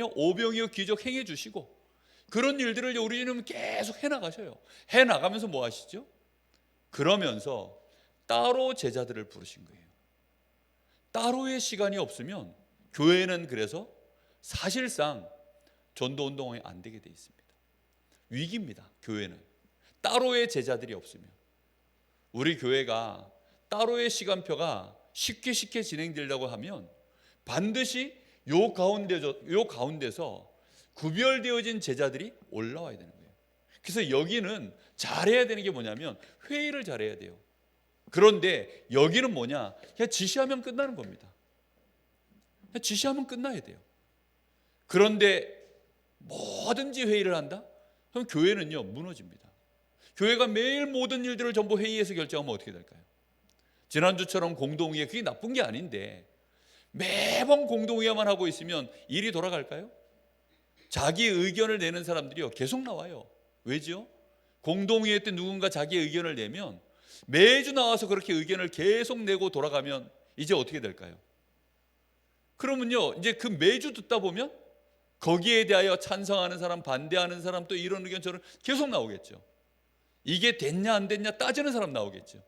오병이어 기적 행해 주시고, 그런 일들을 우리 주님은 계속 해나가셔요. 해나가면서 뭐 하시죠? 그러면서 따로 제자들을 부르신 거예요. 따로의 시간이 없으면 교회는 그래서 사실상 전도운동이 안 되게 돼 있습니다. 위기입니다. 교회는 따로의 제자들이 없으면. 우리 교회가 따로의 시간표가 쉽게 진행되려고 하면 반드시 요 가운데서 구별되어진 제자들이 올라와야 되는 거예요. 그래서 여기는 잘해야 되는 게 뭐냐면 회의를 잘해야 돼요. 그런데 여기는 뭐냐? 그냥 지시하면 끝나는 겁니다. 그냥 지시하면 끝나야 돼요. 그런데 뭐든지 회의를 한다? 그럼 교회는요 무너집니다. 교회가 매일 모든 일들을 전부 회의에서 결정하면 어떻게 될까요? 지난주처럼 공동의회, 그게 나쁜 게 아닌데 매번 공동의회만 하고 있으면 일이 돌아갈까요? 자기 의견을 내는 사람들이요 계속 나와요. 왜죠? 공동의회 때 누군가 자기 의견을 내면 매주 나와서 그렇게 의견을 계속 내고 돌아가면 이제 어떻게 될까요? 그러면요 이제 그 매주 듣다 보면 거기에 대하여 찬성하는 사람, 반대하는 사람, 또 이런 의견 저런 계속 나오겠죠. 이게 됐냐 안 됐냐 따지는 사람 나오겠죠.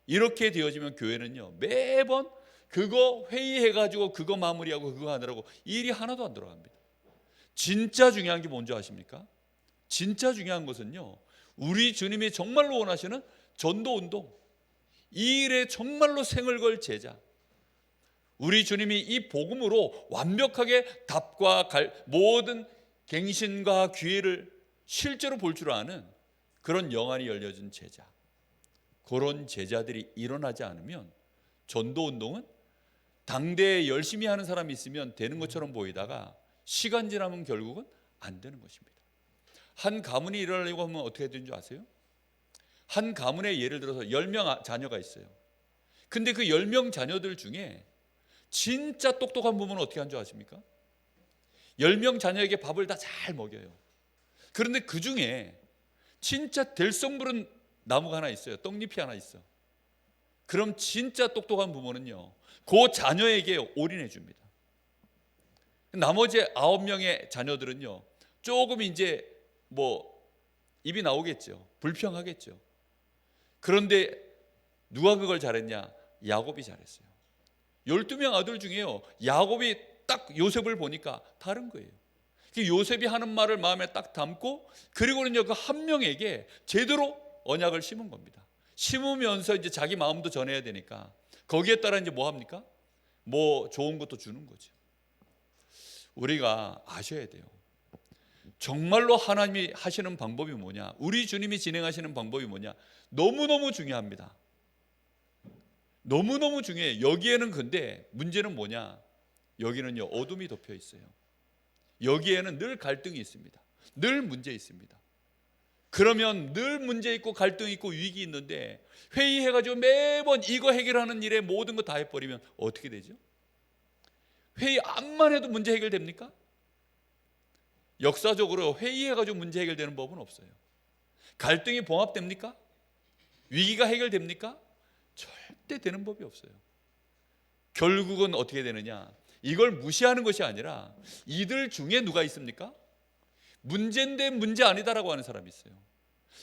이렇게 되어지면 교회는요 매번 그거 회의해가지고 그거 마무리하고 그거 하느라고 일이 하나도 안 들어갑니다. 진짜 중요한 게 뭔지 아십니까? 진짜 중요한 것은요 우리 주님이 정말로 원하시는 전도운동, 이 일에 정말로 생을 걸 제자, 우리 주님이 이 복음으로 완벽하게 답과 모든 갱신과 기회를 실제로 볼 줄 아는 그런 영안이 열려진 제자, 그런 제자들이 일어나지 않으면 전도운동은 당대에 열심히 하는 사람이 있으면 되는 것처럼 보이다가 시간 지나면 결국은 안 되는 것입니다. 한 가문이 일어나려고 하면 어떻게 되는 줄 아세요? 한 가문에 예를 들어서 10명 자녀가 있어요. 근데 그 10명 자녀들 중에 진짜 똑똑한 부모는 어떻게 하는 줄 아십니까? 10명 자녀에게 밥을 다 잘 먹여요. 그런데 그 중에 진짜 될성부른 나무가 하나 있어요. 떡잎이 하나 있어. 그럼 진짜 똑똑한 부모는요 그 자녀에게 올인해 줍니다. 나머지 9명의 자녀들은요 조금 이제 뭐 입이 나오겠죠. 불평하겠죠. 그런데 누가 그걸 잘했냐? 야곱이 잘했어요. 12명 아들 중에요 야곱이 딱 요셉을 보니까 다른 거예요. 요셉이 하는 말을 마음에 딱 담고, 그리고는요 그 한 명에게 제대로 언약을 심은 겁니다. 심으면서 이제 자기 마음도 전해야 되니까 거기에 따라 이제 뭐 합니까? 뭐 좋은 것도 주는 거죠. 우리가 아셔야 돼요. 정말로 하나님이 하시는 방법이 뭐냐, 우리 주님이 진행하시는 방법이 뭐냐, 너무너무 중요합니다. 너무너무 중요해요. 여기에는 근데 문제는 뭐냐, 여기는요 어둠이 덮여 있어요. 여기에는 늘 갈등이 있습니다. 늘 문제 있습니다. 그러면 늘 문제 있고 갈등 있고 위기 있는데 회의해가지고 매번 이거 해결하는 일에 모든 거 다 해버리면 어떻게 되죠? 회의 암만 해도 문제 해결됩니까? 역사적으로 회의해가지고 문제 해결되는 법은 없어요. 갈등이 봉합됩니까? 위기가 해결됩니까? 절대 되는 법이 없어요. 결국은 어떻게 되느냐, 이걸 무시하는 것이 아니라 이들 중에 누가 있습니까? 문제인데 문제 아니다라고 하는 사람이 있어요.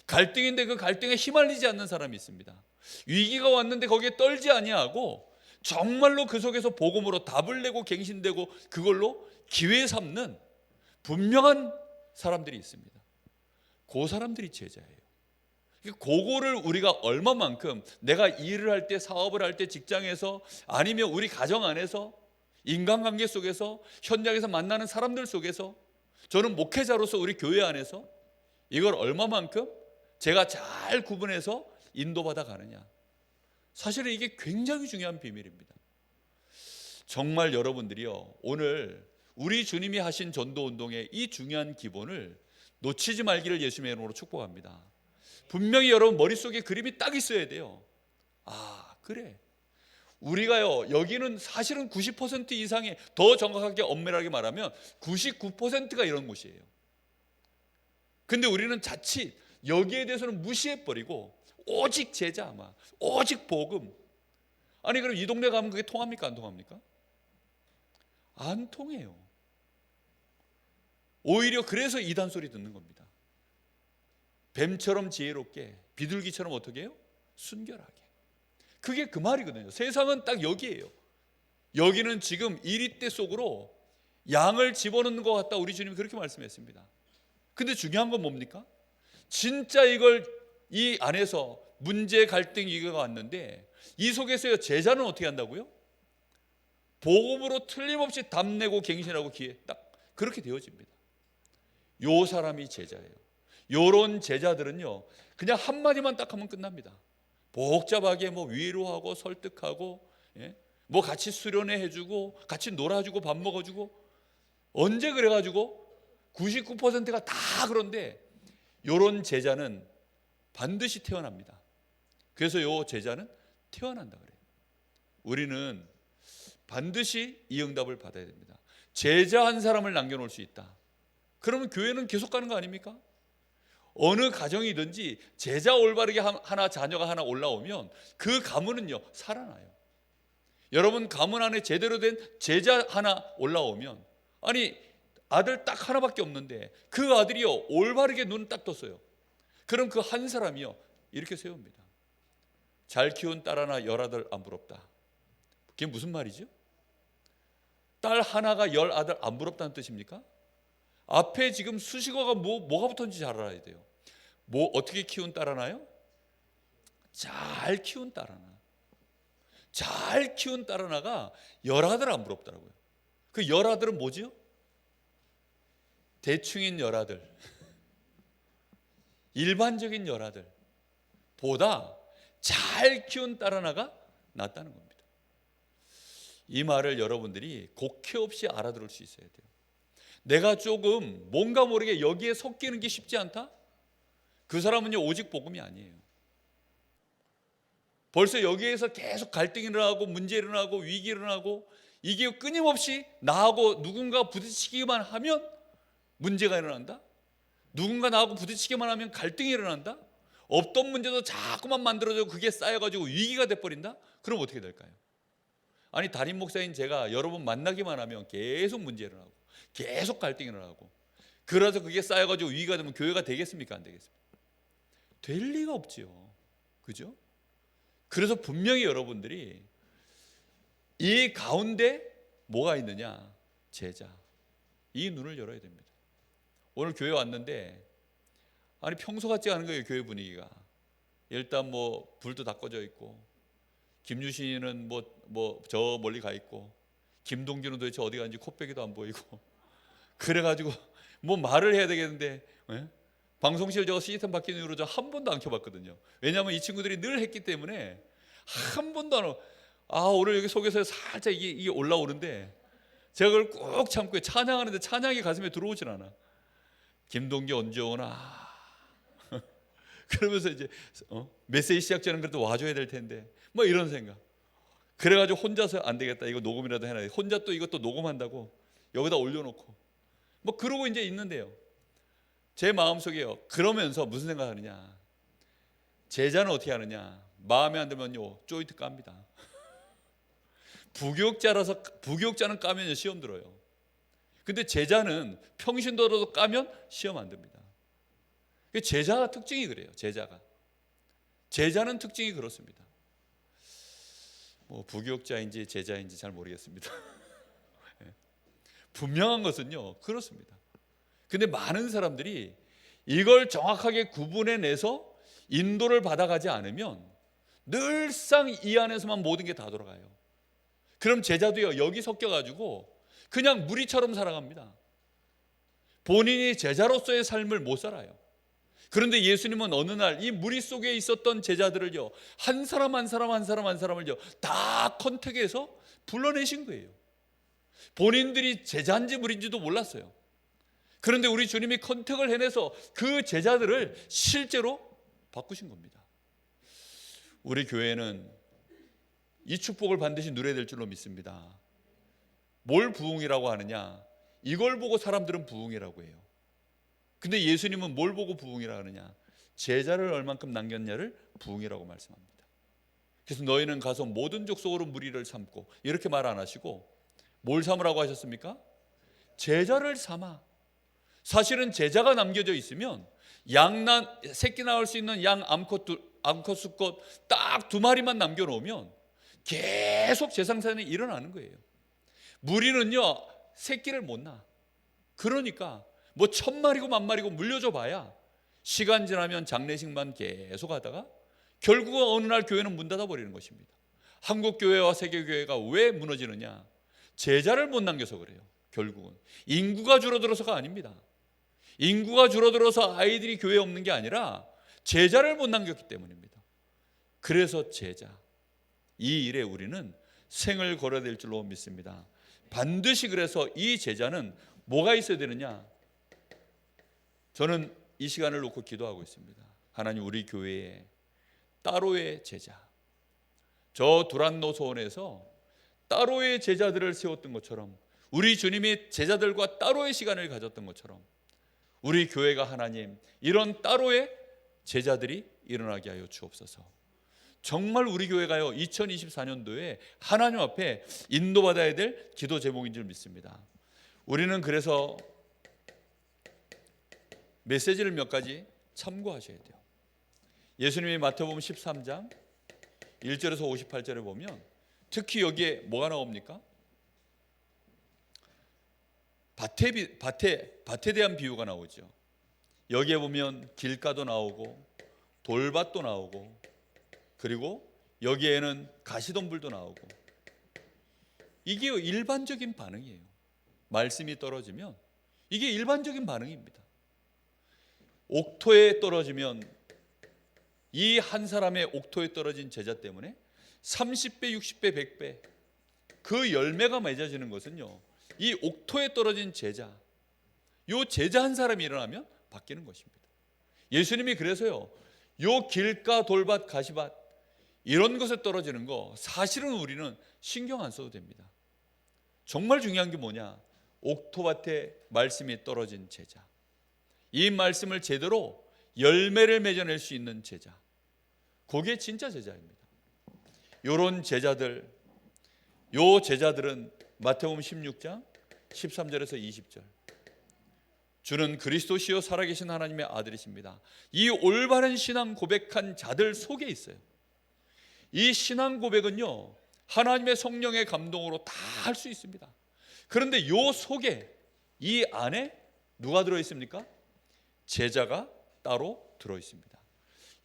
갈등인데 그 갈등에 휘말리지 않는 사람이 있습니다. 위기가 왔는데 거기에 떨지 아니하고 정말로 그 속에서 복음으로 답을 내고 갱신되고 그걸로 기회 삼는 분명한 사람들이 있습니다. 그 사람들이 제자예요. 그거를 우리가 얼마만큼, 내가 일을 할 때, 사업을 할 때, 직장에서, 아니면 우리 가정 안에서, 인간관계 속에서, 현장에서 만나는 사람들 속에서, 저는 목회자로서 우리 교회 안에서 이걸 얼마만큼 제가 잘 구분해서 인도받아 가느냐, 사실은 이게 굉장히 중요한 비밀입니다. 정말 여러분들이요 오늘 우리 주님이 하신 전도운동의 이 중요한 기본을 놓치지 말기를 예수님의 이름으로 축복합니다. 분명히 여러분 머릿속에 그림이 딱 있어야 돼요. 아 그래, 우리가요 여기는 사실은 90% 이상의, 더 정확하게 엄밀하게 말하면 99%가 이런 곳이에요. 근데 우리는 자칫 여기에 대해서는 무시해버리고 오직 제자, 오직 복음. 아니 그럼 이 동네 가면 그게 통합니까 안 통합니까? 안 통해요. 오히려 그래서 이단 소리 듣는 겁니다. 뱀처럼 지혜롭게, 비둘기처럼 어떻게 해요? 순결하게. 그게 그 말이거든요. 세상은 딱 여기예요. 여기는 지금 이리대 속으로 양을 집어넣는 것 같다, 우리 주님이 그렇게 말씀했습니다. 근데 중요한 건 뭡니까? 진짜 이걸 이 안에서 문제, 갈등, 위기가 왔는데 이 속에서 제자는 어떻게 한다고요? 복음으로 틀림없이 답내고 갱신하고 기회, 딱 그렇게 되어집니다. 요 사람이 제자예요. 요런 제자들은요, 그냥 한마디만 딱 하면 끝납니다. 복잡하게 뭐 위로하고 설득하고, 뭐 같이 수련회 해주고 같이 놀아주고 밥 먹어주고, 언제 그래가지고 99%가 다 그런데 요런 제자는 반드시 태어납니다. 그래서 요 제자는 태어난다 그래요. 우리는 반드시 이 응답을 받아야 됩니다. 제자 한 사람을 남겨놓을 수 있다. 그러면 교회는 계속 가는 거 아닙니까? 어느 가정이든지 제자 올바르게 하나, 자녀가 하나 올라오면 그 가문은요 살아나요. 여러분 가문 안에 제대로 된 제자 하나 올라오면, 아니 아들 딱 하나밖에 없는데 그 아들이요 올바르게 눈 딱 떴어요. 그럼 그 한 사람이요 이렇게 세웁니다. 잘 키운 딸 하나 열 아들 안 부럽다. 그게 무슨 말이죠? 딸 하나가 열 아들 안 부럽다는 뜻입니까? 앞에 지금 수식어가 뭐가 붙었는지 잘 알아야 돼요. 뭐 어떻게 키운 딸 하나요? 잘 키운 딸 하나. 잘 키운 딸 하나가 열 아들 안 부럽더라고요. 그 열 아들은 뭐지요? 대충인 열 아들, 일반적인 열 아들 보다 잘 키운 딸 하나가 낫다는 겁니다. 이 말을 여러분들이 곡해 없이 알아들을 수 있어야 돼요. 내가 조금 뭔가 모르게 여기에 섞이는 게 쉽지 않다? 그 사람은요 오직 복음이 아니에요. 벌써 여기에서 계속 갈등이 일어나고 문제 일어나고 위기 일어나고, 이게 끊임없이 나하고 누군가 부딪히기만 하면 문제가 일어난다? 누군가 나하고 부딪히기만 하면 갈등이 일어난다? 없던 문제도 자꾸만 만들어져 그게 쌓여가지고 위기가 돼버린다? 그럼 어떻게 될까요? 아니 담임 목사인 제가 여러 번 만나기만 하면 계속 문제 일어나고 계속 갈등이 일어나고, 그래서 그게 쌓여가지고 위기가 되면 교회가 되겠습니까? 안 되겠습니까? 될 리가 없지요. 그죠? 그래서 분명히 여러분들이 이 가운데 뭐가 있느냐? 제자. 이 눈을 열어야 됩니다. 오늘 교회 왔는데 아니 평소 같지 않은 거예요. 교회 분위기가. 일단 뭐 불도 다 꺼져 있고, 김유신이는 뭐 저 멀리 가 있고, 김동규는 도대체 어디 갔는지 코빼기도 안 보이고, 그래가지고 뭐 말을 해야 되겠는데, 방송실 저거 시스템 바뀐 이후로 저 한 번도 안 켜봤거든요. 왜냐하면 이 친구들이 늘 했기 때문에 한 번도 안 하고, 오늘 여기 속에서 살짝 이게 올라오는데 제가 그걸 꼭 참고 찬양하는데 찬양이 가슴에 들어오질 않아. 김동규 언제 오나 그러면서 이제 메시지 시작 전에 그래도 와줘야 될 텐데 뭐 이런 생각. 그래가지고 혼자서 안 되겠다, 이거 녹음이라도 해놔야 돼. 혼자 또 이것도 녹음한다고 여기다 올려놓고 뭐 그러고 이제 있는데요, 제 마음속에요 그러면서 무슨 생각하느냐, 제자는 어떻게 하느냐, 마음에 안 들면요 조이트 깝니다. 부교육자는 까면 시험 들어요. 근데 제자는 평신도로도 까면 시험 안 됩니다. 제자가 특징이 그래요. 제자는 특징이 그렇습니다. 뭐 부교육자인지 제자인지 잘 모르겠습니다. 분명한 것은요 그렇습니다. 근데 많은 사람들이 이걸 정확하게 구분해내서 인도를 받아가지 않으면 늘상 이 안에서만 모든 게 다 돌아가요. 그럼 제자도요 여기 섞여가지고 그냥 무리처럼 살아갑니다. 본인이 제자로서의 삶을 못 살아요. 그런데 예수님은 어느 날 이 무리 속에 있었던 제자들을요 한 사람 한 사람을요 다 컨택해서 불러내신 거예요. 본인들이 제자인지 무리인지도 몰랐어요. 그런데 우리 주님이 컨택을 해내서 그 제자들을 실제로 바꾸신 겁니다. 우리 교회는 이 축복을 반드시 누려야 될 줄로 믿습니다. 뭘 부흥이라고 하느냐, 이걸 보고 사람들은 부흥이라고 해요. 근데 예수님은 뭘 보고 부흥이라 하느냐, 제자를 얼만큼 남겼냐를 부흥이라고 말씀합니다. 그래서 너희는 가서 모든 족속으로 무리를 삼고, 이렇게 말 안 하시고 뭘 삼으라고 하셨습니까? 제자를 삼아. 사실은 제자가 남겨져 있으면 새끼 낳을 수 있는 양 암컷 수컷 딱 2마리만 남겨놓으면 계속 재생산이 일어나는 거예요. 무리는요 새끼를 못 낳아. 그러니까 뭐 1000마리고 10,000마리고 물려줘 봐야 시간 지나면 장례식만 계속 하다가 결국은 어느 날 교회는 문 닫아버리는 것입니다. 한국교회와 세계교회가 왜 무너지느냐? 제자를 못 남겨서 그래요. 결국은 인구가 줄어들어서가 아닙니다. 인구가 줄어들어서 아이들이 교회에 없는 게 아니라 제자를 못 남겼기 때문입니다. 그래서 제자, 이 일에 우리는 생을 걸어야 될 줄로 믿습니다. 반드시 그래서 이 제자는 뭐가 있어야 되느냐? 저는 이 시간을 놓고 기도하고 있습니다. 하나님, 우리 교회에 따로의 제자, 저 두란노 소원에서 따로의 제자들을 세웠던 것처럼, 우리 주님이 제자들과 따로의 시간을 가졌던 것처럼 우리 교회가 하나님 이런 따로의 제자들이 일어나게 하여 주옵소서. 정말 우리 교회가요 2024년도에 하나님 앞에 인도받아야 될 기도 제목인 줄 믿습니다. 우리는 그래서 메시지를 몇 가지 참고하셔야 돼요. 예수님이 마태복음 13장 1절에서 58절에 보면 특히 여기에 뭐가 나옵니까? 밭에 대한 비유가 나오죠. 여기에 보면 길가도 나오고 돌밭도 나오고, 그리고 여기에는 가시덤불도 나오고, 이게 일반적인 반응이에요. 말씀이 떨어지면 이게 일반적인 반응입니다. 옥토에 떨어지면 이 한 사람의 옥토에 떨어진 제자 때문에 30배, 60배, 100배 그 열매가 맺어지는 것은요, 이 옥토에 떨어진 제자, 요 제자 한 사람이 일어나면 바뀌는 것입니다. 예수님이 그래서요, 요 길가, 돌밭, 가시밭 이런 것에 떨어지는 거 사실은 우리는 신경 안 써도 됩니다. 정말 중요한 게 뭐냐? 옥토밭에 말씀이 떨어진 제자, 이 말씀을 제대로 열매를 맺어낼 수 있는 제자, 그게 진짜 제자입니다. 요런 제자들, 요 제자들은 마태복음 16장 13절에서 20절, 주는 그리스도시요 살아계신 하나님의 아들이십니다. 이 올바른 신앙 고백한 자들 속에 있어요. 이 신앙 고백은요 하나님의 성령의 감동으로 다 할 수 있습니다. 그런데 요 속에, 이 안에 누가 들어있습니까? 제자가 따로 들어있습니다.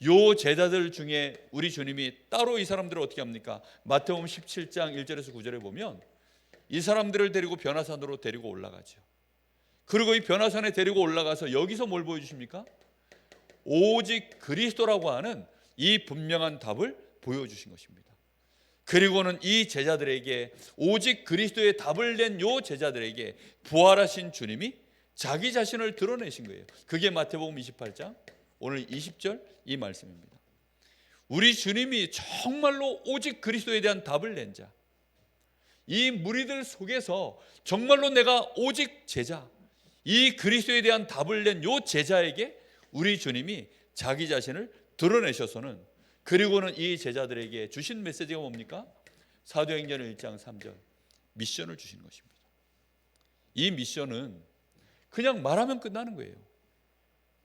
요 제자들 중에 우리 주님이 따로 이 사람들을 어떻게 합니까? 마태복음 17장 1절에서 9절에 보면 이 사람들을 데리고 변화산으로 데리고 올라가죠. 그리고 이 변화산에 데리고 올라가서 여기서 뭘 보여주십니까? 오직 그리스도라고 하는 이 분명한 답을 보여주신 것입니다. 그리고는 이 제자들에게, 오직 그리스도의 답을 낸 요 제자들에게 부활하신 주님이 자기 자신을 드러내신 거예요. 그게 마태복음 28장 오늘 20절 이 말씀입니다. 우리 주님이 정말로 오직 그리스도에 대한 답을 낸 자, 이 무리들 속에서 정말로 내가 오직 제자, 이 그리스도에 대한 답을 낸 요 제자에게 우리 주님이 자기 자신을 드러내셔서는, 그리고는 이 제자들에게 주신 메시지가 뭡니까? 사도행전 1장 3절 미션을 주신 것입니다. 이 미션은 그냥 말하면 끝나는 거예요.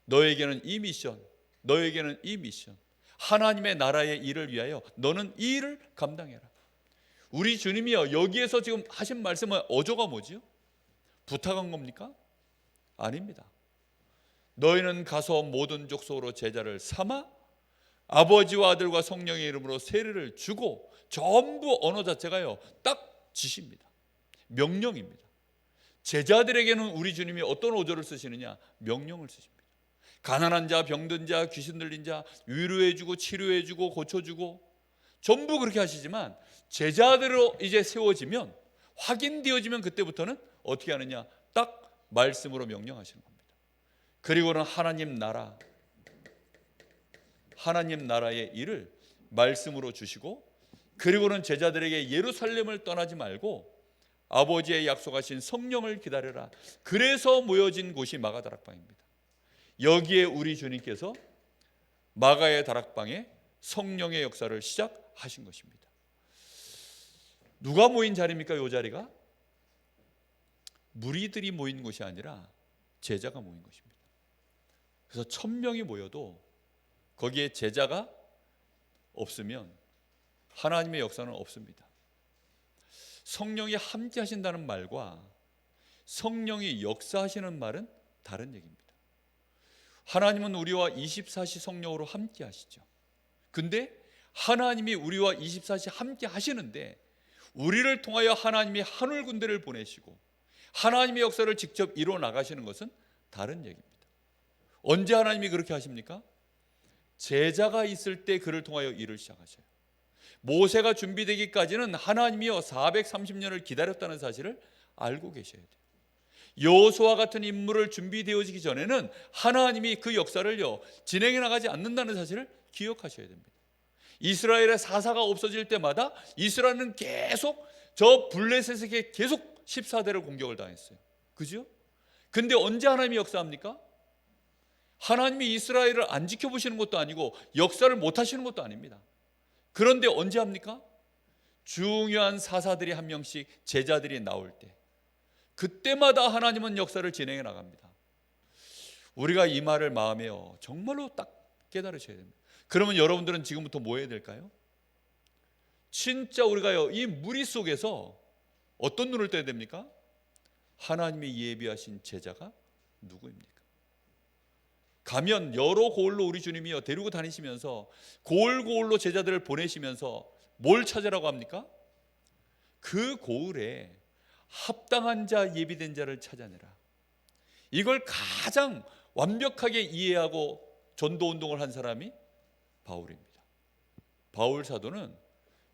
너에게는 이 미션, 너에게는 이 미션, 하나님의 나라의 일을 위하여 너는 이 일을 감당해라. 우리 주님이요 여기에서 지금 하신 말씀은 어조가 뭐지요? 부탁한 겁니까? 아닙니다. 너희는 가서 모든 족속으로 제자를 삼아 아버지와 아들과 성령의 이름으로 세례를 주고, 전부 언어 자체가요 딱 지시입니다. 명령입니다. 제자들에게는 우리 주님이 어떤 어조를 쓰시느냐? 명령을 쓰십니다. 가난한 자, 병든 자, 귀신 들린 자 위로해주고 치료해주고 고쳐주고 전부 그렇게 하시지만, 제자들로 이제 세워지면, 확인되어지면 그때부터는 어떻게 하느냐? 딱 말씀으로 명령하시는 겁니다. 그리고는 하나님 나라의 일을 말씀으로 주시고, 그리고는 제자들에게 예루살렘을 떠나지 말고 아버지의 약속하신 성령을 기다려라. 그래서 모여진 곳이 마가 다락방입니다. 여기에 우리 주님께서 마가의 다락방에 성령의 역사를 시작하신 것입니다. 누가 모인 자리입니까? 이 자리가 무리들이 모인 곳이 아니라 제자가 모인 것입니다. 그래서 1000명이 모여도 거기에 제자가 없으면 하나님의 역사는 없습니다. 성령이 함께 하신다는 말과 성령이 역사하시는 말은 다른 얘기입니다. 하나님은 우리와 24시 성령으로 함께 하시죠. 근데 하나님이 우리와 24시 함께 하시는데 우리를 통하여 하나님이 하늘 군대를 보내시고 하나님의 역사를 직접 이루어 나가시는 것은 다른 얘기입니다. 언제 하나님이 그렇게 하십니까? 제자가 있을 때 그를 통하여 일을 시작하셔요. 모세가 준비되기까지는 하나님이여 430년을 기다렸다는 사실을 알고 계셔야 돼요. 여호수아 같은 인물을 준비되어지기 전에는 하나님이 그 역사를요 진행해 나가지 않는다는 사실을 기억하셔야 됩니다. 이스라엘의 사사가 없어질 때마다 이스라엘은 계속 저 블레셋에게 계속 14대를 공격을 당했어요. 그죠? 근데 언제 하나님이 역사합니까? 하나님이 이스라엘을 안 지켜보시는 것도 아니고 역사를 못 하시는 것도 아닙니다. 그런데 언제 합니까? 중요한 사사들이 한 명씩 제자들이 나올 때 그때마다 하나님은 역사를 진행해 나갑니다. 우리가 이 말을 마음에 정말로 딱 깨달으셔야 됩니다. 그러면 여러분들은 지금부터 뭐 해야 될까요? 진짜 우리가요 이 무리 속에서 어떤 눈을 떠야 됩니까? 하나님이 예비하신 제자가 누구입니까? 가면 여러 고을로 우리 주님이요 데리고 다니시면서 고을고을로 제자들을 보내시면서 뭘 찾으라고 합니까? 그 고을에 합당한 자 예비된 자를 찾아내라. 이걸 가장 완벽하게 이해하고 전도운동을 한 사람이 바울입니다. 바울 사도는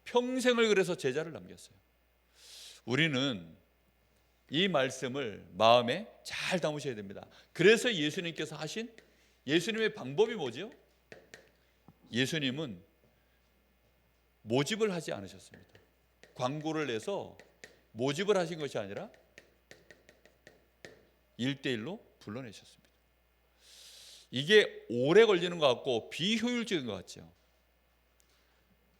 평생을 그래서 제자를 남겼어요. 우리는 이 말씀을 마음에 잘 담으셔야 됩니다. 그래서 예수님께서 하신 예수님의 방법이 뭐죠? 예수님은 모집을 하지 않으셨습니다. 광고를 내서 모집을 하신 것이 아니라 1대1로 불러내셨습니다. 이게 오래 걸리는 것 같고 비효율적인 것 같죠.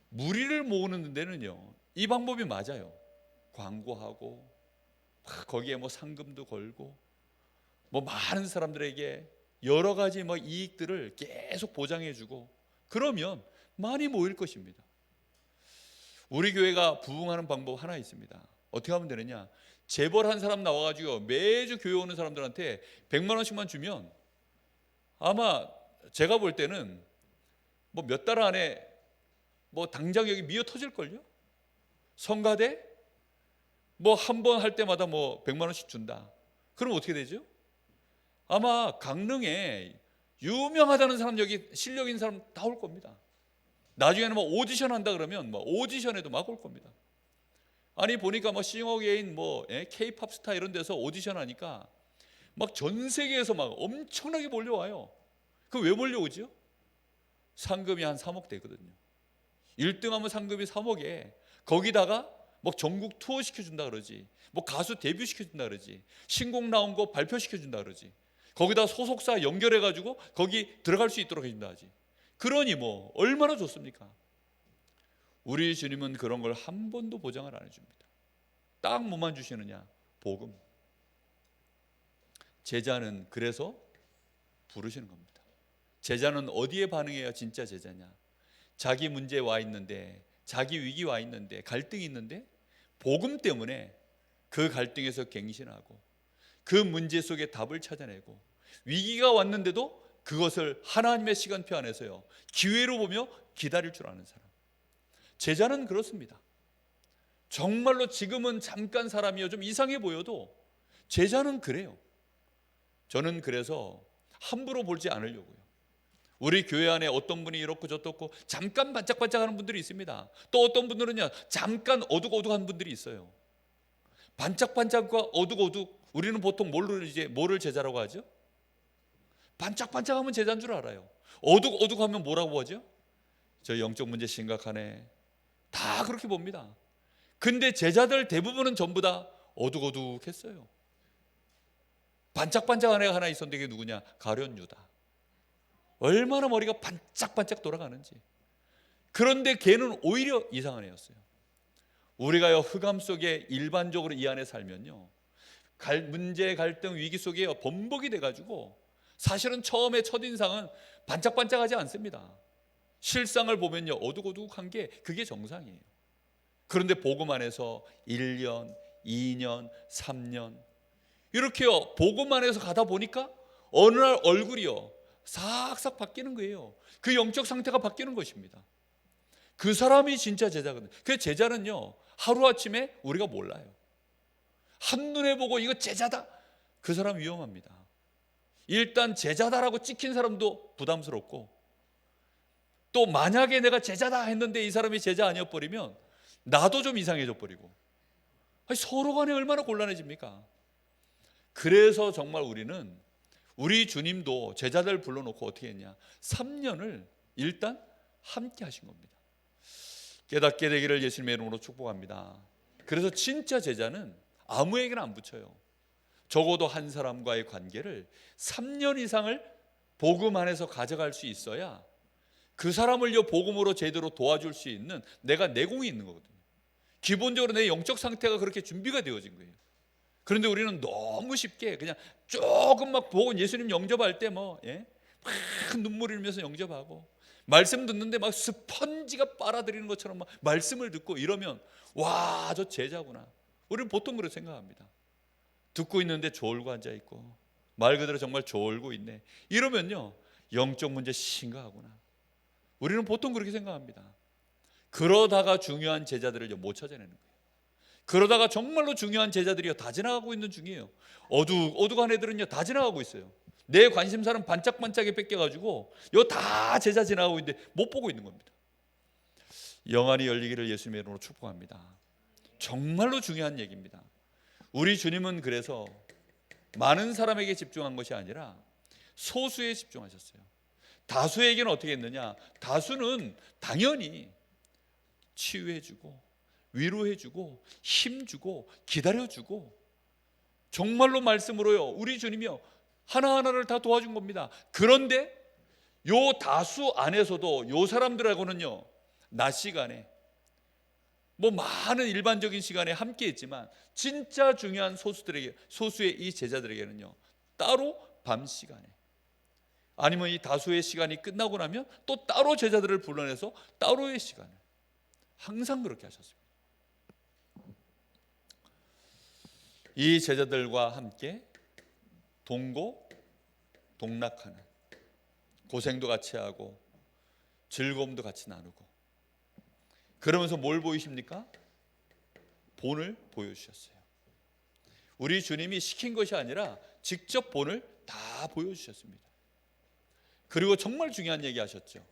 무리를 모으는 데는요 이 방법이 맞아요. 광고하고 거기에 뭐 상금도 걸고 뭐 많은 사람들에게 여러 가지 뭐 이익들을 계속 보장해주고 그러면 많이 모일 것입니다. 우리 교회가 부흥하는 방법 하나 있습니다. 어떻게 하면 되느냐? 재벌 한 사람 나와가지고 매주 교회 오는 사람들한테 100만 원씩만 주면 아마 제가 볼 때는 뭐 몇 달 안에 뭐 당장 여기 미어 터질걸요? 성가대 뭐 한 번 할 때마다 뭐 100만 원씩 준다. 그럼 어떻게 되죠? 아마 강릉에 유명하다는 사람 여기 실력 있는 사람 다 올 겁니다. 나중에는 뭐 오디션 한다 그러면 뭐 오디션에도 막 올 겁니다. 아니 보니까 뭐 싱어게인 뭐 K-팝 스타 이런 데서 오디션 하니까 막 전 세계에서 막 엄청나게 몰려와요. 그 왜 몰려오죠? 상금이 한 3억 되거든요. 1등하면 상금이 3억에 거기다가 뭐 전국 투어 시켜준다 그러지, 뭐 가수 데뷔 시켜준다 그러지, 신곡 나온 거 발표 시켜준다 그러지, 거기다 소속사 연결해가지고 거기 들어갈 수 있도록 해준다 하지. 그러니 뭐 얼마나 좋습니까? 우리 주님은 그런 걸 한 번도 보장을 안 해줍니다. 딱 뭐만 주시느냐? 복음. 제자는 그래서 부르시는 겁니다. 제자는 어디에 반응해야 진짜 제자냐? 자기 문제에 와 있는데, 자기 위기 와 있는데, 갈등이 있는데 복음 때문에 그 갈등에서 갱신하고 그 문제 속에 답을 찾아내고 위기가 왔는데도 그것을 하나님의 시간표 안에서요 기회로 보며 기다릴 줄 아는 사람. 제자는 그렇습니다. 정말로 지금은 잠깐 사람이요 좀 이상해 보여도 제자는 그래요. 저는 그래서 함부로 보지 않으려고요. 우리 교회 안에 어떤 분이 이렇고 저렇고 잠깐 반짝반짝하는 분들이 있습니다. 또 어떤 분들은요 잠깐 어둑어둑한 분들이 있어요. 반짝반짝과 어둑어둑, 우리는 보통 뭐를 제자라고 하죠? 반짝반짝하면 제자인 줄 알아요. 어둑어둑하면 뭐라고 하죠? 저 영적 문제 심각하네. 다 그렇게 봅니다. 근데 제자들 대부분은 전부 다 어둑어둑했어요. 반짝반짝한 애가 하나 있었는데 그게 누구냐? 가룟 유다. 얼마나 머리가 반짝반짝 돌아가는지. 그런데 걔는 오히려 이상한 애였어요. 우리가요 흑암 속에 일반적으로 이 안에 살면요 문제, 갈등, 위기 속에 번복이 돼가지고 사실은 처음에 첫인상은 반짝반짝하지 않습니다. 실상을 보면요, 어둑어둑한 게 그게 정상이에요. 그런데 복음 안에서 1년, 2년, 3년 이렇게요, 복음 안에서 가다 보니까 어느 날 얼굴이요 싹싹 바뀌는 거예요. 그 영적 상태가 바뀌는 것입니다. 그 사람이 진짜 제자거든요. 그 제자는요, 하루아침에 우리가 몰라요. 한눈에 보고 이거 제자다, 그 사람 위험합니다. 일단 제자다라고 찍힌 사람도 부담스럽고, 또 만약에 내가 제자다 했는데 이 사람이 제자 아니어버리면 나도 좀 이상해져 버리고, 서로 간에 얼마나 곤란해집니까? 그래서 정말 우리 주님도 제자들 불러놓고 어떻게 했냐, 3년을 일단 함께 하신 겁니다. 깨닫게 되기를 예수님의 이름으로 축복합니다. 그래서 진짜 제자는 아무에게나 안 붙여요. 적어도 한 사람과의 관계를 3년 이상을 복음 안에서 가져갈 수 있어야 그 사람을요 복음으로 제대로 도와줄 수 있는 내가 내공이 있는 거거든요. 기본적으로 내 영적 상태가 그렇게 준비가 되어진 거예요. 그런데 우리는 너무 쉽게 그냥 조금 막 보고 예수님 영접할 때 막 눈물 흘리면서 영접하고, 말씀 듣는데 막 스펀지가 빨아들이는 것처럼 막 말씀을 듣고 이러면 와, 저 제자구나. 우리는 보통 그렇게 생각합니다. 듣고 있는데 졸고 앉아있고, 말 그대로 정말 졸고 있네, 이러면요 영적 문제 심각하구나. 우리는 보통 그렇게 생각합니다. 그러다가 중요한 제자들을 못 찾아내는 거예요. 그러다가 정말로 중요한 제자들이 다 지나가고 있는 중이에요. 어둑어둑한 애들은요 다 지나가고 있어요. 내 관심사는 반짝반짝에 뺏겨가지고 다 제자 지나가고 있는데 못 보고 있는 겁니다. 영안이 열리기를 예수님의 이름으로 축복합니다. 정말로 중요한 얘기입니다. 우리 주님은 그래서 많은 사람에게 집중한 것이 아니라 소수에 집중하셨어요. 다수에게는 어떻게 했느냐, 다수는 당연히 치유해주고 위로해주고 힘주고 기다려주고, 정말로 말씀으로요 우리 주님이요 하나하나를 다 도와준 겁니다. 그런데 요 다수 안에서도 요 사람들하고는요 낮 시간에 많은 일반적인 시간에 함께 했지만 진짜 중요한 소수의 이 제자들에게는요 따로 밤 시간에, 아니면 이 다수의 시간이 끝나고 나면 또 따로 제자들을 불러내서 따로의 시간을 항상 그렇게 하셨습니다. 이 제자들과 함께 동고동락하는, 고생도 같이 하고 즐거움도 같이 나누고, 그러면서 뭘 보이십니까? 본을 보여주셨어요. 우리 주님이 시킨 것이 아니라 직접 본을 다 보여주셨습니다. 그리고 정말 중요한 얘기 하셨죠.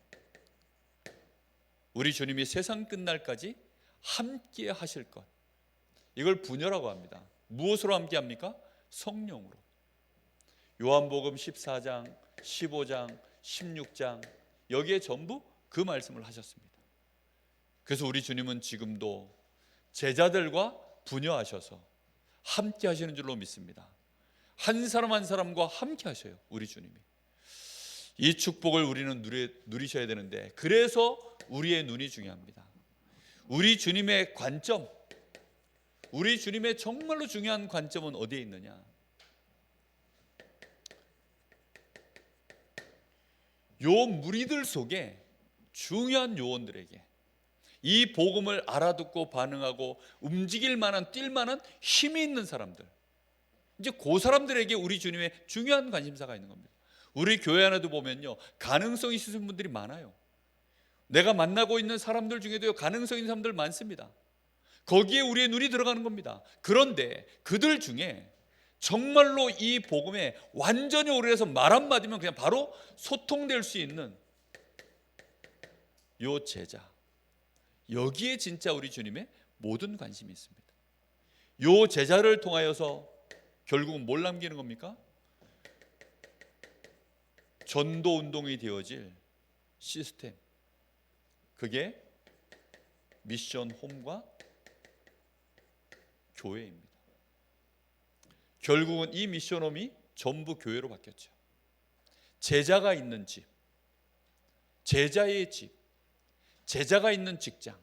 우리 주님이 세상 끝날까지 함께 하실 것, 이걸 분여라고 합니다. 무엇으로 함께 합니까? 성령으로. 요한복음 14장, 15장, 16장 여기에 전부 그 말씀을 하셨습니다. 그래서 우리 주님은 지금도 제자들과 분여하셔서 함께 하시는 줄로 믿습니다. 한 사람 한 사람과 함께 하셔요, 우리 주님이. 이 축복을 우리는 누리셔야 되는데, 그래서 우리의 눈이 중요합니다. 우리 주님의 관점, 우리 주님의 정말로 중요한 관점은 어디에 있느냐? 요 무리들 속에 중요한 요원들에게 이 복음을 알아듣고 반응하고 움직일 만한, 뛸 만한 힘이 있는 사람들, 이제 그 사람들에게 우리 주님의 중요한 관심사가 있는 겁니다. 우리 교회 안에도 보면요 가능성 있으신 분들이 많아요. 내가 만나고 있는 사람들 중에도 가능성 있는 사람들 많습니다. 거기에 우리의 눈이 들어가는 겁니다. 그런데 그들 중에 정말로 이 복음에 완전히 오래해서 말 한마디면 그냥 바로 소통될 수 있는 요 제자, 여기에 진짜 우리 주님의 모든 관심이 있습니다. 요 제자를 통하여서 결국은 뭘 남기는 겁니까? 전도 운동이 되어질 시스템, 그게 미션 홈과 교회입니다. 결국은 이 미션 홈이 전부 교회로 바뀌었죠. 제자가 있는 집, 제자의 집, 제자가 있는 직장,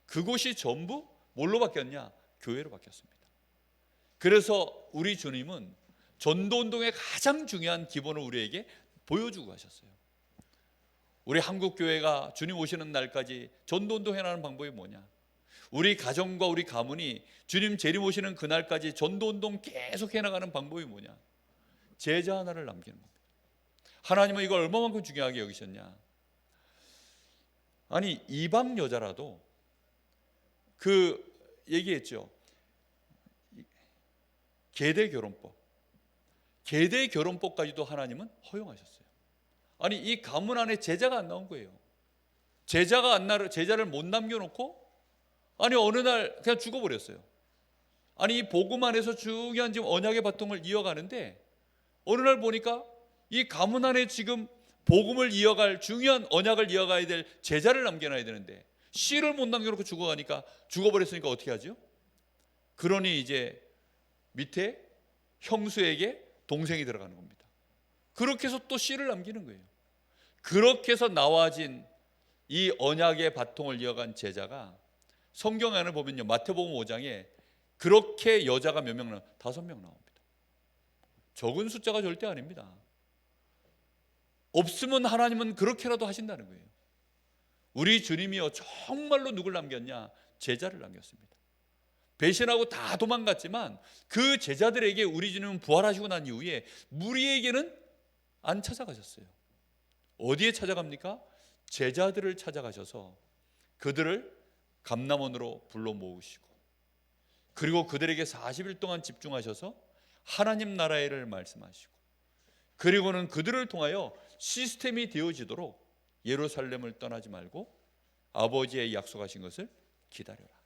그곳이 전부 뭘로 바뀌었냐? 교회로 바뀌었습니다. 그래서 우리 주님은 전도운동의 가장 중요한 기본을 우리에게 보여주고 가셨어요. 우리 한국교회가 주님 오시는 날까지 전도운동 해나가는 방법이 뭐냐? 우리 가정과 우리 가문이 주님 재림 오시는 그날까지 전도운동 계속 해나가는 방법이 뭐냐? 제자 하나를 남기는 겁니다. 하나님은 이걸 얼마만큼 중요하게 여기셨냐? 아니, 이방 여자라도 얘기했죠. 계대 결혼법까지도 하나님은 허용하셨어요. 아니, 이 가문 안에 제자가 안 나온 거예요. 제자를 못 남겨놓고 아니 어느 날 그냥 죽어버렸어요. 아니, 이 복음 안에서 중요한 지금 언약의 바통을 이어가는데 어느 날 보니까 이 가문 안에 지금 복음을 이어갈 중요한 언약을 이어가야 될 제자를 남겨놔야 되는데 씨를 못 남겨놓고 죽어버렸으니까 어떻게 하죠? 그러니 이제 밑에 형수에게 동생이 들어가는 겁니다. 그렇게 해서 또 씨를 남기는 거예요. 그렇게 해서 나와진 이 언약의 바통을 이어간 제자가 성경 안을 보면요, 마태복음 5장에 그렇게 여자가 몇 명 나와요? 5명 나옵니다. 적은 숫자가 절대 아닙니다. 없으면 하나님은 그렇게라도 하신다는 거예요. 우리 주님이요, 정말로 누굴 남겼냐? 제자를 남겼습니다. 배신하고 다 도망갔지만 그 제자들에게 우리 주님은 부활하시고 난 이후에 무리에게는 안 찾아가셨어요. 어디에 찾아갑니까? 제자들을 찾아가셔서 그들을 감람원으로 불러 모으시고, 그리고 그들에게 40일 동안 집중하셔서 하나님 나라의 일을 말씀하시고, 그리고는 그들을 통하여 시스템이 되어지도록 예루살렘을 떠나지 말고 아버지의 약속하신 것을 기다려라.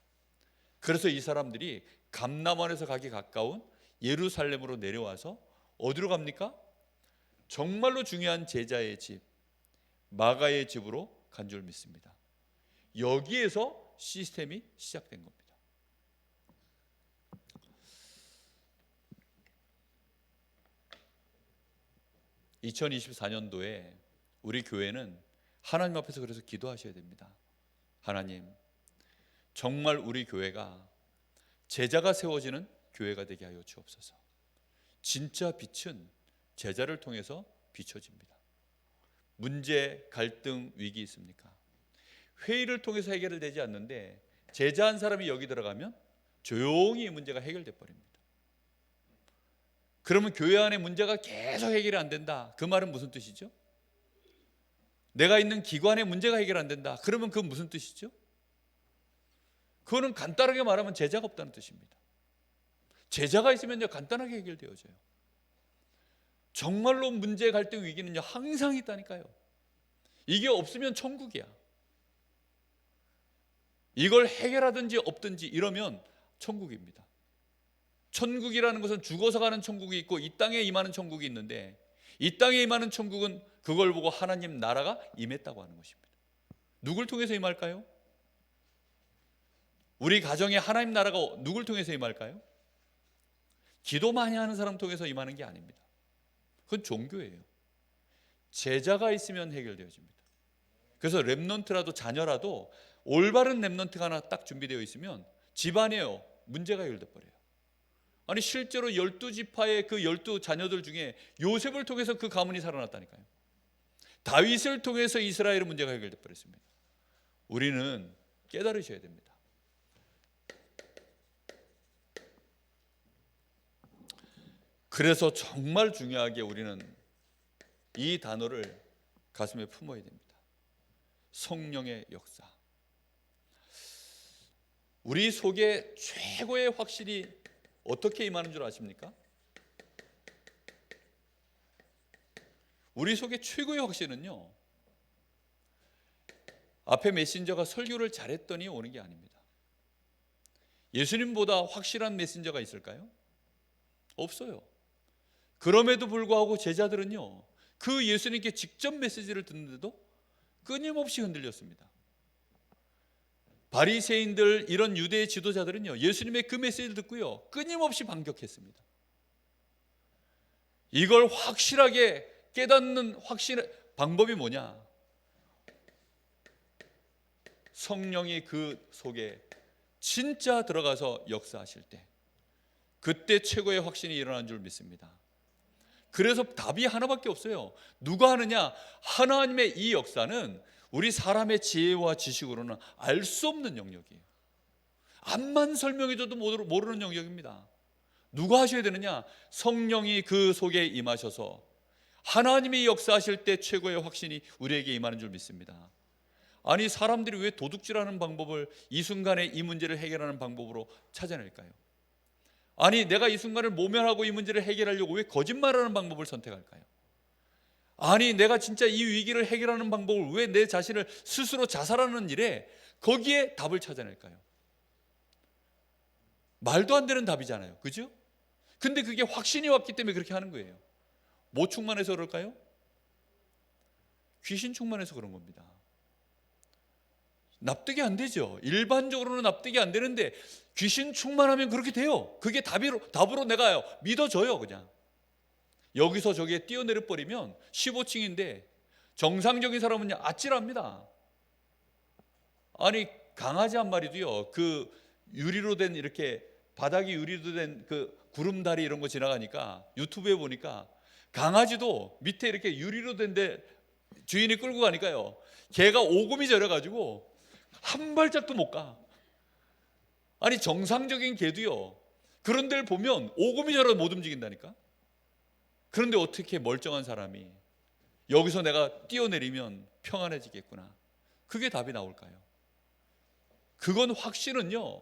그래서 이 사람들이 감람원에서 가기 가까운 예루살렘으로 내려와서 어디로 갑니까? 정말로 중요한 제자의 집, 마가의 집으로 간 줄 믿습니다. 여기에서 시스템이 시작된 겁니다. (2024년도에) 우리 교회는 하나님 앞에서 그래서 기도하셔야 됩니다. 하나님, 정말 우리 교회가 제자가 세워지는 교회가 되게 하여 주옵소서. 진짜 빛은 제자를 통해서 비춰집니다. 문제, 갈등, 위기 있습니까? 회의를 통해서 해결되지 않는데 제자 한 사람이 여기 들어가면 조용히 문제가 해결돼 버립니다. 그러면 교회 안에 문제가 계속 해결이 안 된다. 그 말은 무슨 뜻이죠? 내가 있는 기관에 문제가 해결 안 된다. 그러면 그건 무슨 뜻이죠? 그거는 간단하게 말하면 제자가 없다는 뜻입니다. 제자가 있으면요, 간단하게 해결되어져요. 정말로 문제, 갈등, 위기는요 항상 있다니까요. 이게 없으면 천국이야. 이걸 해결하든지 없든지 이러면 천국입니다. 천국이라는 것은 죽어서 가는 천국이 있고 이 땅에 임하는 천국이 있는데, 이 땅에 임하는 천국은 그걸 보고 하나님 나라가 임했다고 하는 것입니다. 누굴 통해서 임할까요? 우리 가정에 하나님 나라가 누굴 통해서 임할까요? 기도 많이 하는 사람 통해서 임하는 게 아닙니다. 그건 종교예요. 제자가 있으면 해결되어집니다. 그래서 렘넌트라도, 자녀라도 올바른 렘넌트가 하나 딱 준비되어 있으면 집안에요 문제가 해결돼 버려요. 아니, 실제로 12지파의 그 12자녀들 중에 요셉을 통해서 그 가문이 살아났다니까요. 다윗을 통해서 이스라엘의 문제가 해결돼 버렸습니다. 우리는 깨달으셔야 됩니다. 그래서 정말 중요하게 우리는 이 단어를 가슴에 품어야 됩니다. 성령의 역사. 우리 속에 최고의 확신이 어떻게 임하는 줄 아십니까? 우리 속에 최고의 확신은요, 앞에 메신저가 설교를 잘했더니 오는 게 아닙니다. 예수님보다 확실한 메신저가 있을까요? 없어요. 그럼에도 불구하고 제자들은요, 그 예수님께 직접 메시지를 듣는데도 끊임없이 흔들렸습니다. 바리새인들, 이런 유대의 지도자들은요, 예수님의 그 메시지를 듣고요 끊임없이 반격했습니다. 이걸 확실하게 깨닫는 확신의 방법이 뭐냐? 성령이 그 속에 진짜 들어가서 역사하실 때, 그때 최고의 확신이 일어난 줄 믿습니다. 그래서 답이 하나밖에 없어요. 누가 하느냐? 하나님의 이 역사는 우리 사람의 지혜와 지식으로는 알 수 없는 영역이에요. 암만 설명해줘도 모르는 영역입니다. 누가 하셔야 되느냐? 성령이 그 속에 임하셔서 하나님이 역사하실 때 최고의 확신이 우리에게 임하는 줄 믿습니다. 아니, 사람들이 왜 도둑질하는 방법을 이 순간에 이 문제를 해결하는 방법으로 찾아낼까요? 아니, 내가 이 순간을 모면하고 이 문제를 해결하려고 왜 거짓말하는 방법을 선택할까요? 아니, 내가 진짜 이 위기를 해결하는 방법을 왜 내 자신을 스스로 자살하는 일에 거기에 답을 찾아낼까요? 말도 안 되는 답이잖아요. 그죠? 근데 그게 확신이 왔기 때문에 그렇게 하는 거예요. 뭐 충만해서 그럴까요? 귀신 충만해서 그런 겁니다. 납득이 안 되죠. 일반적으로는 납득이 안 되는데 귀신 충만하면 그렇게 돼요. 그게 답으로 내가 믿어져요. 그냥 여기서 저기에 뛰어내려 버리면 15층인데 정상적인 사람은 아찔합니다. 아니, 강아지 한 마리도요, 그 유리로 된, 이렇게 바닥이 유리로 된 그 구름다리 이런 거 지나가니까 유튜브에 보니까 강아지도 밑에 이렇게 유리로 된데 주인이 끌고 가니까요, 걔가 오금이 저려가지고 한 발짝도 못 가. 아니, 정상적인 개도요, 그런 데를 보면 오금이 저려 못 움직인다니까. 그런데 어떻게 멀쩡한 사람이 여기서 내가 뛰어내리면 평안해지겠구나, 그게 답이 나올까요? 그건 확신은요,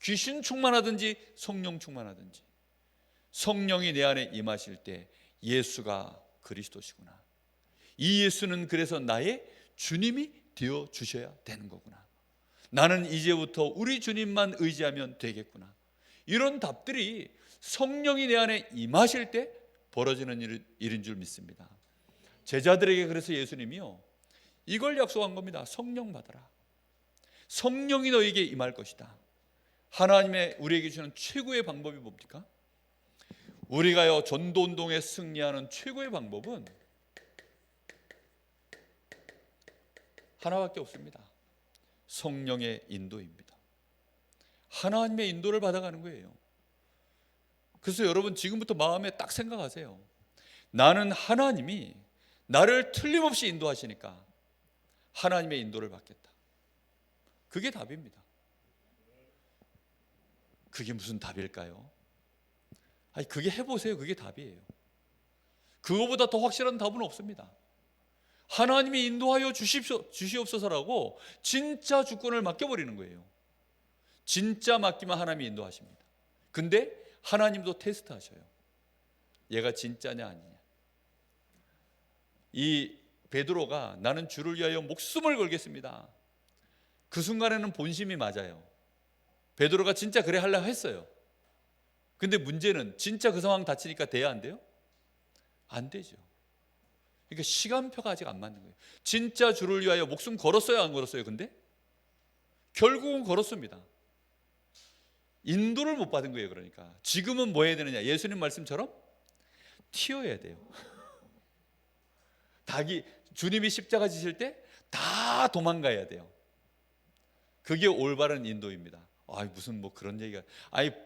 귀신 충만하든지 성령 충만하든지 성령이 내 안에 임하실 때 예수가 그리스도시구나, 이 예수는 그래서 나의 주님이 되어 주셔야 되는 거구나, 나는 이제부터 우리 주님만 의지하면 되겠구나, 이런 답들이 성령이 내 안에 임하실 때 벌어지는 일인 줄 믿습니다. 제자들에게 그래서 예수님이요, 이걸 약속한 겁니다. 성령 받아라. 성령이 너에게 임할 것이다. 하나님의 우리에게 주는 최고의 방법이 뭡니까? 우리가요, 전도운동에 승리하는 최고의 방법은 하나밖에 없습니다. 성령의 인도입니다. 하나님의 인도를 받아가는 거예요. 그래서 여러분, 지금부터 마음에 딱 생각하세요. 나는 하나님이 나를 틀림없이 인도하시니까 하나님의 인도를 받겠다. 그게 답입니다. 그게 무슨 답일까요? 아니, 그게 해보세요. 그게 답이에요. 그거보다 더 확실한 답은 없습니다. 하나님이 인도하여 주시옵소서라고 진짜 주권을 맡겨버리는 거예요. 진짜 맡기면 하나님이 인도하십니다. 근데 하나님도 테스트하셔요. 얘가 진짜냐 아니냐. 이 베드로가 나는 주를 위하여 목숨을 걸겠습니다, 그 순간에는 본심이 맞아요. 베드로가 진짜 그래 하려고 했어요. 근데 문제는 진짜 그 상황 닥치니까 돼야 안 돼요? 안 되죠. 그러니까 시간표가 아직 안 맞는 거예요. 진짜 주를 위하여 목숨 걸었어요, 안 걸었어요? 근데 결국은 걸었습니다. 인도를 못 받은 거예요. 그러니까 지금은 뭐 해야 되느냐, 예수님 말씀처럼 튀어야 돼요. 주님이 십자가 지실 때 다 도망가야 돼요. 그게 올바른 인도입니다. 무슨 뭐 그런 얘기가,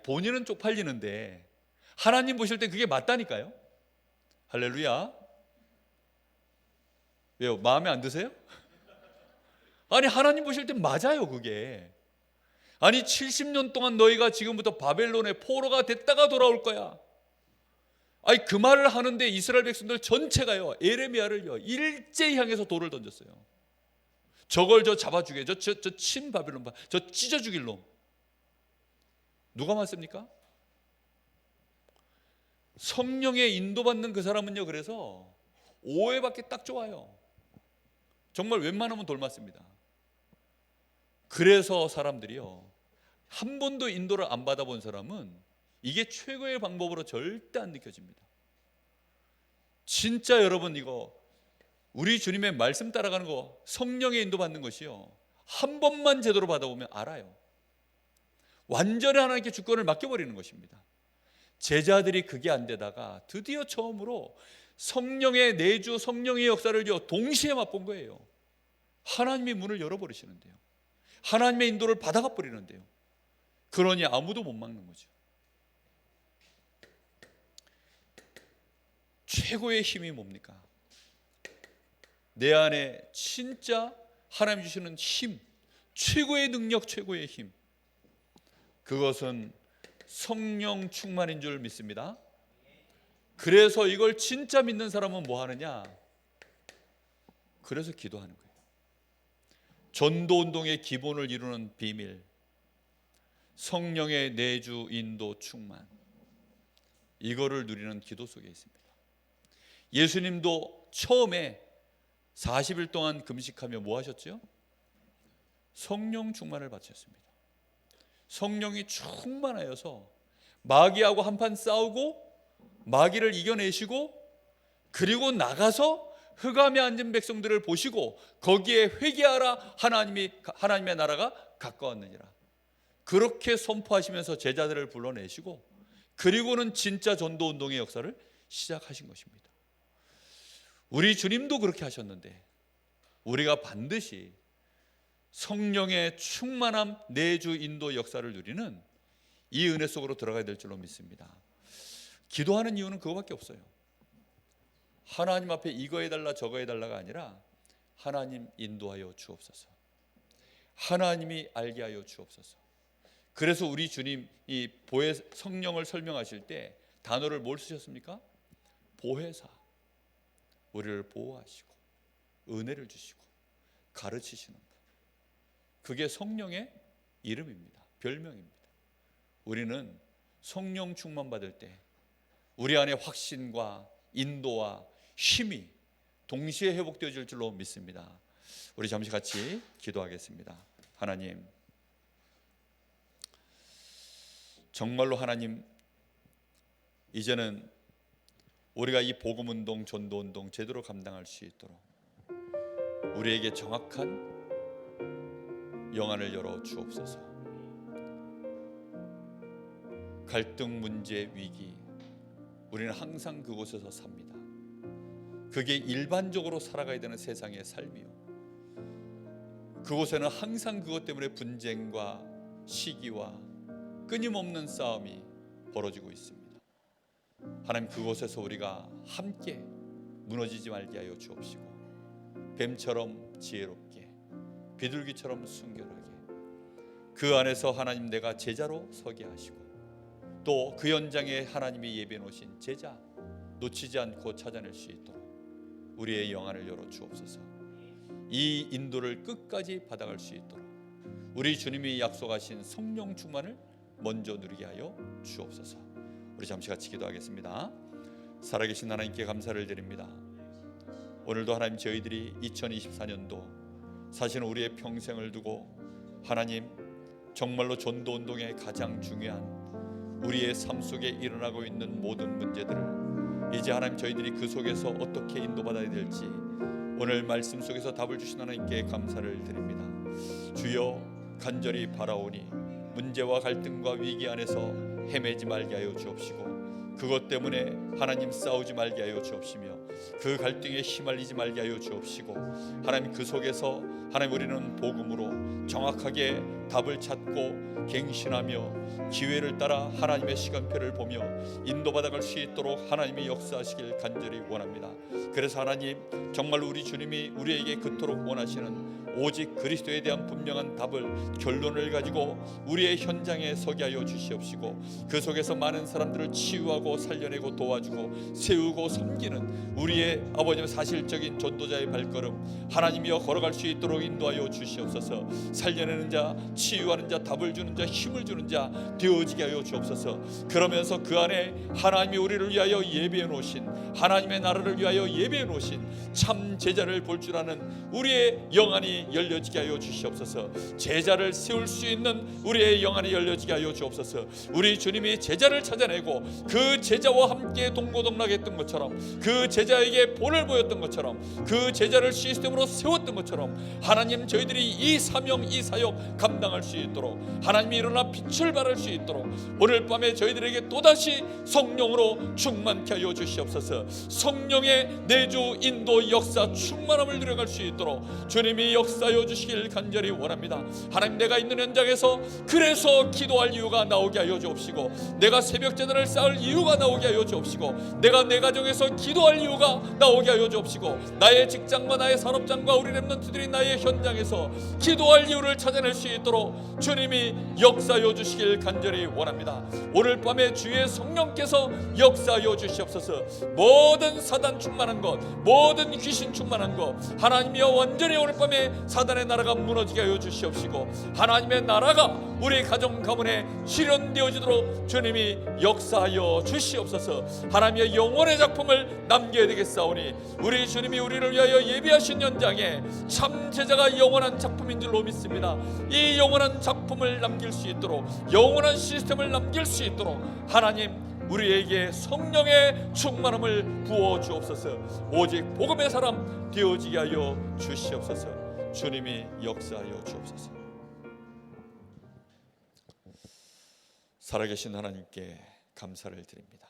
본인은 쪽팔리는데 하나님 보실 때 그게 맞다니까요. 할렐루야. 왜요? 마음에 안 드세요? 아니, 하나님 보실 때 맞아요, 그게. 아니, 70년 동안 너희가 지금부터 바벨론의 포로가 됐다가 돌아올 거야. 그 말을 하는데 이스라엘 백성들 전체가요, 에레미야를요, 일제히 향해서 돌을 던졌어요. 저걸 잡아 죽여, 저 친바벨론, 저 찢어 죽일 놈. 누가 맞습니까? 성령의 인도받는 그 사람은요, 그래서 오해받기 딱 좋아요. 정말 웬만하면 돌 맞습니다. 그래서 사람들이요, 한 번도 인도를 안 받아본 사람은 이게 최고의 방법으로 절대 안 느껴집니다. 진짜 여러분, 이거 우리 주님의 말씀 따라가는 거, 성령의 인도 받는 것이요, 한 번만 제대로 받아보면 알아요. 완전히 하나님께 주권을 맡겨버리는 것입니다. 제자들이 그게 안 되다가 드디어 처음으로 성령의 내주, 성령의 역사를 동시에 맛본 거예요. 하나님이 문을 열어버리시는데요, 하나님의 인도를 받아가 버리는데요, 그러니 아무도 못 막는 거죠. 최고의 힘이 뭡니까? 내 안에 진짜 하나님 주시는 힘, 최고의 능력, 최고의 힘, 그것은 성령 충만인 줄 믿습니다. 그래서 이걸 진짜 믿는 사람은 뭐 하느냐? 그래서 기도하는 거예요. 전도 운동의 기본을 이루는 비밀, 성령의 내주 인도 충만, 이거를 누리는 기도 속에 있습니다. 예수님도 처음에 40일 동안 금식하며 뭐 하셨죠? 성령 충만을 받으셨습니다. 성령이 충만하여서 마귀하고 한판 싸우고 마귀를 이겨내시고, 그리고 나가서 흑암에 앉은 백성들을 보시고 거기에 회개하라, 하나님의 나라가 가까웠느니라, 그렇게 선포하시면서 제자들을 불러내시고, 그리고는 진짜 전도 운동의 역사를 시작하신 것입니다. 우리 주님도 그렇게 하셨는데 우리가 반드시 성령의 충만함, 내주 인도 역사를 누리는 이 은혜 속으로 들어가야 될 줄로 믿습니다. 기도하는 이유는 그거밖에 없어요. 하나님 앞에 이거 해달라 저거 해달라가 아니라 하나님 인도하여 주옵소서, 하나님이 알게 하여 주옵소서. 그래서 우리 주님 이 보혜 성령을 설명하실 때 단어를 뭘 쓰셨습니까? 보혜사, 우리를 보호하시고 은혜를 주시고 가르치시는 분, 그게 성령의 이름입니다. 별명입니다. 우리는 성령 충만 받을 때 우리 안에 확신과 인도와 힘이 동시에 회복되어질 줄로 믿습니다. 우리 잠시 같이 기도하겠습니다. 하나님, 정말로 하나님, 이제는 우리가 이 복음운동, 전도운동 제대로 감당할 수 있도록 우리에게 정확한 영안을 열어 주옵소서. 갈등, 문제, 위기, 우리는 항상 그곳에서 삽니다. 그게 일반적으로 살아가야 되는 세상의 삶이요, 그곳에는 항상 그것 때문에 분쟁과 시기와 끊임없는 싸움이 벌어지고 있습니다. 하나님, 그곳에서 우리가 함께 무너지지 말게 하여 주옵시고, 뱀처럼 지혜롭게, 비둘기처럼 순결하게 그 안에서 하나님 내가 제자로 서게 하시고, 또 그 현장에 하나님이 예비해 놓으신 제자 놓치지 않고 찾아낼 수 있도록 우리의 영안을 열어 주옵소서. 이 인도를 끝까지 받아갈 수 있도록 우리 주님이 약속하신 성령 충만을 먼저 누리게 하여 주옵소서. 우리 잠시 같이 기도하겠습니다. 살아계신 하나님께 감사를 드립니다. 오늘도 하나님, 저희들이 2024년도 사실은 우리의 평생을 두고 하나님, 정말로 전도운동의 가장 중요한 우리의 삶 속에 일어나고 있는 모든 문제들을 이제 하나님, 저희들이 그 속에서 어떻게 인도받아야 될지 오늘 말씀 속에서 답을 주신 하나님께 감사를 드립니다. 주여, 간절히 바라오니 문제와 갈등과 위기 안에서 헤매지 말게 하여 주옵시고, 그것 때문에 하나님 싸우지 말게 하여 주옵시며, 그 갈등에 휘말리지 말게 하여 주옵시고, 하나님 그 속에서 하나님, 우리는 복음으로 정확하게 답을 찾고 갱신하며 기회를 따라 하나님의 시간표를 보며 인도받아갈 수 있도록 하나님이 역사하시길 간절히 원합니다. 그래서 하나님, 정말 우리 주님이 우리에게 그토록 원하시는 오직 그리스도에 대한 분명한 답을, 결론을 가지고 우리의 현장에 서게 하여 주시옵시고, 그 속에서 많은 사람들을 치유하고 살려내고 도와주고 세우고 섬기는 우리의 아버지의 사실적인 전도자의 발걸음 하나님이여 걸어갈 수 있도록 인도하여 주시옵소서. 살려내는 자, 치유하는 자, 답을 주는 자, 힘을 주는 자 되어지게 하여 주옵소서. 그러면서 그 안에 하나님이 우리를 위하여 예비해 놓으신, 하나님의 나라를 위하여 예비해 놓으신 참 제자를 볼 줄 아는 우리의 영안이 열려지게 하여 주시옵소서. 제자를 세울 수 있는 우리의 영안이 열려지게 하여 주옵소서. 우리 주님이 제자를 찾아내고 그 제자와 함께 동고동락했던 것처럼, 그 제자에게 본을 보였던 것처럼, 그 제자를 시스템으로 세웠던 것처럼 하나님, 저희들이 이 사명, 이 사역 감당 감당할 수 있도록, 하나님이 일어나 빛을 발할 수 있도록 오늘 밤에 저희들에게 또다시 성령으로 충만케 하여 주시옵소서. 성령의 내주 인도 역사 충만함을 누려갈 수 있도록 주님이 역사하여 주시길 간절히 원합니다. 하나님, 내가 있는 현장에서 그래서 기도할 이유가 나오게 하여 주옵시고, 내가 새벽 제단을 쌓을 이유가 나오게 하여 주옵시고, 내가 내 가정에서 기도할 이유가 나오게 하여 주옵시고, 나의 직장과 나의 산업장과 우리 렘넌트들이 나의 현장에서 기도할 이유를 찾아낼 수 있도록 주님이 역사하여 주시길 간절히 원합니다. 오늘 밤에 주의 성령께서 역사하여 주시옵소서. 모든 사단 충만한 것, 모든 귀신 충만한 것, 하나님이여 완전히 오늘 밤에 사단의 나라가 무너지게 하여 주시옵시고, 하나님의 나라가 우리 가정 가문에 실현되어지도록 주님이 역사하여 주시옵소서. 하나님의 영원의 작품을 남겨야 되겠사오니 우리 주님이 우리를 위하여 예비하신 현장에 참 제자가 영원한 작품인 줄로 믿습니다. 이 영원한 작품을 남길 수 있도록, 영원한 시스템을 남길 수 있도록 하나님 우리에게 성령의 충만함을 부어 주옵소서. 오직 복음의 사람 되어지게 하여 주시옵소서. 주님이 역사하여 주옵소서. 살아계신 하나님께 감사를 드립니다.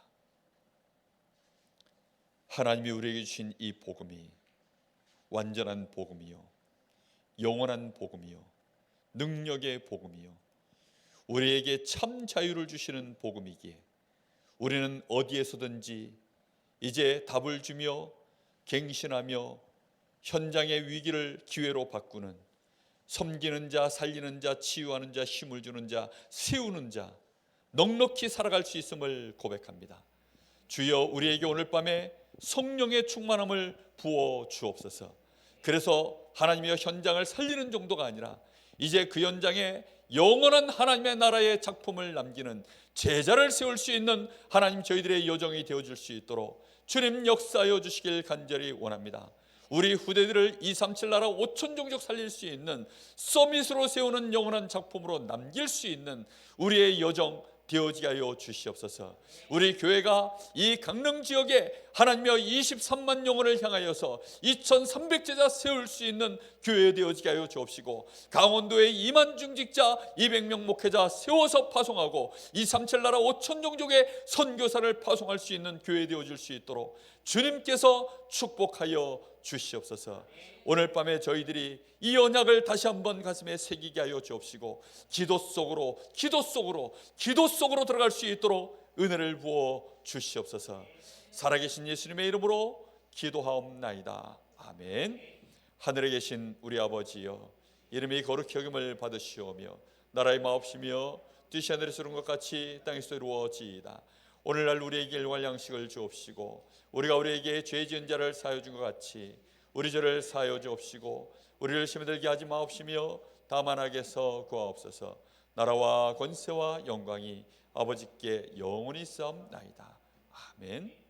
하나님이 우리에게 주신 이 복음이 완전한 복음이요, 영원한 복음이요, 능력의 복음이요, 우리에게 참 자유를 주시는 복음이기에 우리는 어디에서든지 이제 답을 주며 갱신하며 현장의 위기를 기회로 바꾸는, 섬기는 자, 살리는 자, 치유하는 자, 힘을 주는 자, 세우는 자, 넉넉히 살아갈 수 있음을 고백합니다. 주여, 우리에게 오늘 밤에 성령의 충만함을 부어 주옵소서. 그래서 하나님의 현장을 살리는 정도가 아니라 이제 그 현장에 영원한 하나님의 나라의 작품을 남기는 제자를 세울 수 있는 하나님 저희들의 여정이 되어줄 수 있도록 주님 역사하여 주시길 간절히 원합니다. 우리 후대들을 237 나라 5천 종족 살릴 수 있는 서밋으로 세우는 영원한 작품으로 남길 수 있는 우리의 여정 되어지게 하여 주시옵소서. 우리 교회가 이 강릉 지역에 하나님의 23만 영혼을 향하여서 2300제자 세울 수 있는 교회 되어지게 하여 주옵시고, 강원도에 2만 중직자 200명 목회자 세워서 파송하고 237 나라 5천 종족의 선교사를 파송할 수 있는 교회 되어질 수 있도록 주님께서 축복하여 주시옵소서. 오늘 밤에 저희들이 이 언약을 다시 한번 가슴에 새기게 하여 주옵시고, 기도 속으로 들어갈 수 있도록 은혜를 부어 주시옵소서. 살아계신 예수님의 이름으로 기도하옵나이다. 아멘. 하늘에 계신 우리 아버지여, 이름이 거룩히 여김을 받으시오며 나라의 마옵시며 뜻이 하늘에서 이룬 것 같이 땅에서 이루어지이다. 오늘날 우리에게 일용할 양식을 주옵시고, 우리가 우리에게 죄 지은 자를 사하여 준 것 같이 우리 죄를 사하여 주옵시고, 우리를 시험에 들게 하지 마옵시며 다만 악에서 구하옵소서. 나라와 권세와 영광이 아버지께 영원히 있사옵나이다. 아멘.